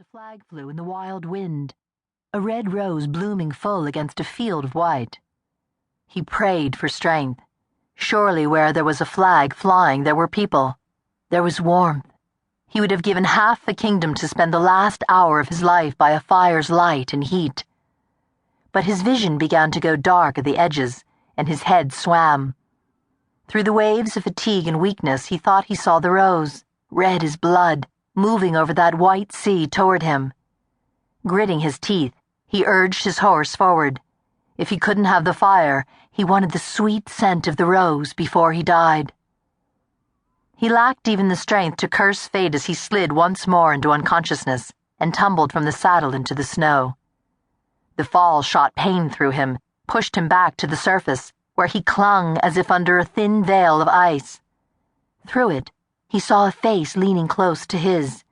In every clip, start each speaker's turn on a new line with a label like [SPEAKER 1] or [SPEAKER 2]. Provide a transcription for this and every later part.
[SPEAKER 1] a flag flew in the wild wind, a red rose blooming full against a field of white. He prayed for strength. Surely where there was a flag flying there were people. There was warmth. He would have given half a kingdom to spend the last hour of his life by a fire's light and heat. But his vision began to go dark at the edges, and his head swam. Through the waves of fatigue and weakness he thought he saw the rose, red as blood, moving over that white sea toward him. Gritting his teeth, he urged his horse forward. If he couldn't have the fire, he wanted the sweet scent of the rose before he died. He lacked even the strength to curse fate as he slid once more into unconsciousness and tumbled from the saddle into the snow. The fall shot pain through him, pushed him back to the surface, where he clung as if under a thin veil of ice. Through it, he saw a face leaning close to his,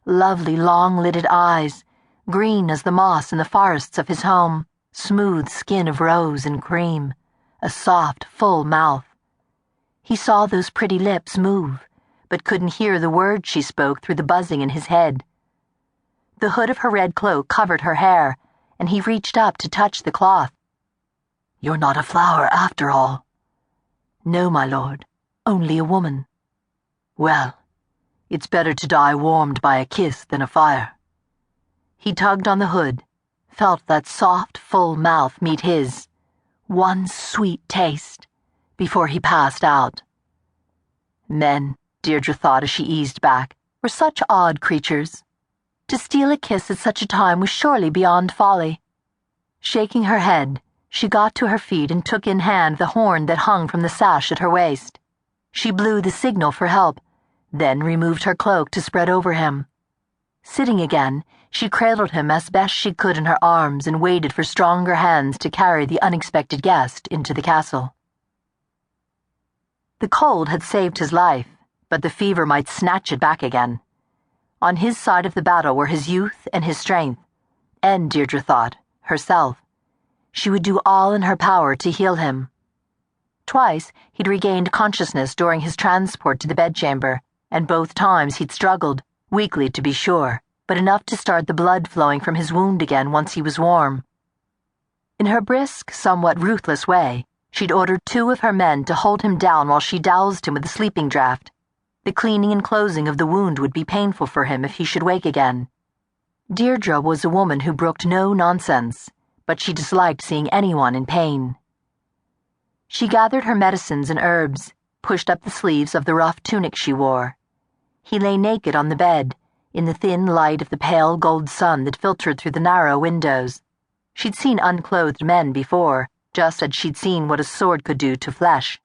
[SPEAKER 1] lovely long-lidded eyes, green as the moss in the forests of his home, smooth skin of rose and cream, a soft, full mouth. He saw those pretty lips move, but couldn't hear the words she spoke through the buzzing in his head. The hood of her red cloak covered her hair, and he reached up to touch the cloth. "You're not a flower after all." "No, my lord, only a woman." "Well, it's better to die warmed by a kiss than a fire." He tugged on the hood, felt that soft, full mouth meet his, one sweet taste, before he passed out. Men, Deirdre thought as she eased back, were such odd creatures. To steal a kiss at such a time was surely beyond folly. Shaking her head, she got to her feet and took in hand the horn that hung from the sash at her waist. She blew the signal for help, then removed her cloak to spread over him. Sitting again, she cradled him as best she could in her arms and waited for stronger hands to carry the unexpected guest into the castle. The cold had saved his life, but the fever might snatch it back again. On his side of the battle were his youth and his strength, and, Deirdre thought, herself. She would do all in her power to heal him. Twice he'd regained consciousness during his transport to the bedchamber, and both times he'd struggled, weakly to be sure, but enough to start the blood flowing from his wound again once he was warm. In her brisk, somewhat ruthless way, she'd ordered 2 of her men to hold him down while she doused him with a sleeping draught. The cleaning and closing of the wound would be painful for him if he should wake again. Deirdre was a woman who brooked no nonsense, but she disliked seeing anyone in pain. She gathered her medicines and herbs, pushed up the sleeves of the rough tunic she wore. He lay naked on the bed, in the thin light of the pale gold sun that filtered through the narrow windows. She'd seen unclothed men before, just as she'd seen what a sword could do to flesh.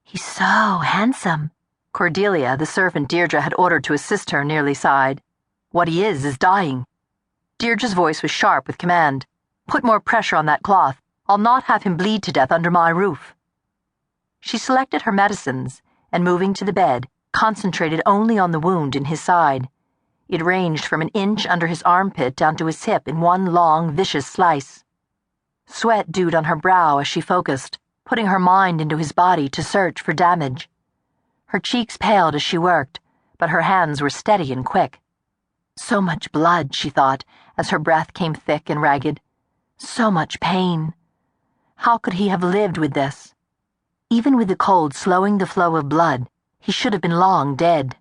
[SPEAKER 1] "He's so handsome," Cordelia, the servant Deirdre had ordered to assist her, nearly sighed. "What he is dying." Deirdre's voice was sharp with command. "Put more pressure on that cloth. I'll not have him bleed to death under my roof." She selected her medicines, and moving to the bed, concentrated only on the wound in his side. It ranged from an inch under his armpit down to his hip in one long, vicious slice. Sweat dewed on her brow as she focused, putting her mind into his body to search for damage. Her cheeks paled as she worked, but her hands were steady and quick. So much blood, she thought, as her breath came thick and ragged. So much pain. How could he have lived with this? Even with the cold slowing the flow of blood, he should have been long dead.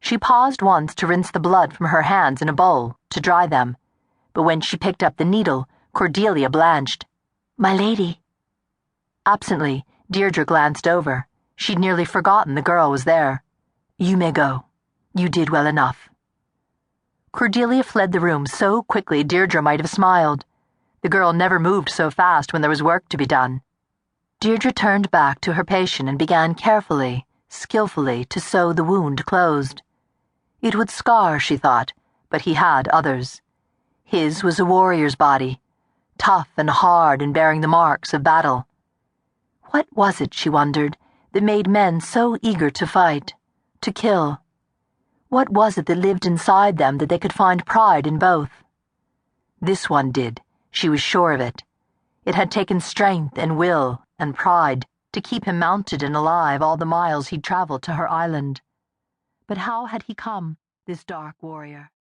[SPEAKER 1] She paused once to rinse the blood from her hands in a bowl, to dry them, but when she picked up the needle, Cordelia blanched. "My lady." Absently, Deirdre glanced over. She'd nearly forgotten the girl was there. "You may go. You did well enough." Cordelia fled the room so quickly Deirdre might have smiled. The girl never moved so fast when there was work to be done. Deirdre turned back to her patient and began carefully, skillfully, to sew the wound closed. It would scar, she thought, but he had others. His was a warrior's body, tough and hard and bearing the marks of battle. What was it, she wondered, that made men so eager to fight, to kill? What was it that lived inside them that they could find pride in both? This one did, she was sure of it. It had taken strength and will and pride to keep him mounted and alive all the miles he'd traveled to her island. But how had he come, this dark warrior?